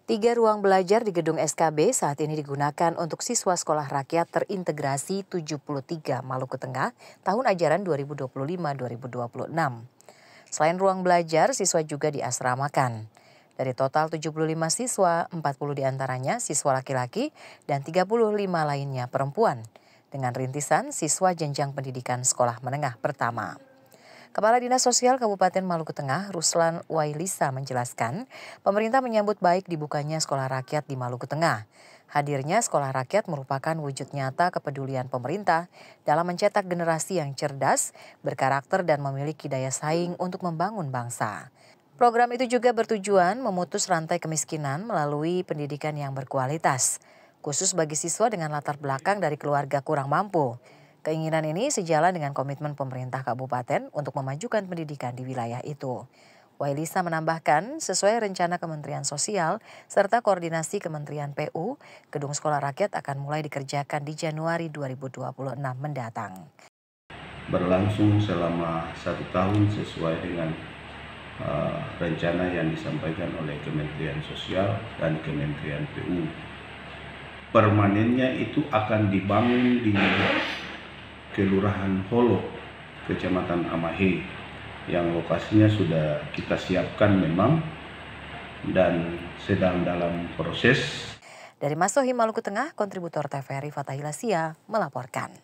3 ruang belajar di gedung SKB saat ini digunakan untuk siswa sekolah rakyat terintegrasi 73 Maluku Tengah tahun ajaran 2025-2026. Selain ruang belajar, siswa juga diasramakan. Dari total 75 siswa, 40 diantaranya siswa laki-laki dan 35 lainnya perempuan. Dengan rintisan siswa jenjang pendidikan sekolah menengah pertama. Kepala Dinas Sosial Kabupaten Maluku Tengah, Ruslan Wailisa menjelaskan, pemerintah menyambut baik dibukanya sekolah rakyat di Maluku Tengah. Hadirnya sekolah rakyat merupakan wujud nyata kepedulian pemerintah dalam mencetak generasi yang cerdas, berkarakter dan memiliki daya saing untuk membangun bangsa. Program itu juga bertujuan memutus rantai kemiskinan melalui pendidikan yang berkualitas, khusus bagi siswa dengan latar belakang dari keluarga kurang mampu. Keinginan ini sejalan dengan komitmen pemerintah kabupaten untuk memajukan pendidikan di wilayah itu. Wailisa menambahkan, sesuai rencana Kementerian Sosial serta koordinasi Kementerian PU, gedung sekolah rakyat akan mulai dikerjakan di Januari 2026 mendatang. Berlangsung selama 1 tahun sesuai dengan rencana yang disampaikan oleh Kementerian Sosial dan Kementerian PU. Permanennya itu akan dibangun di Kelurahan Holo, Kecamatan Amahe, yang lokasinya sudah kita siapkan memang dan sedang dalam proses. Dari Masohi, Maluku Tengah, kontributor TVRI Fatahila Sia melaporkan.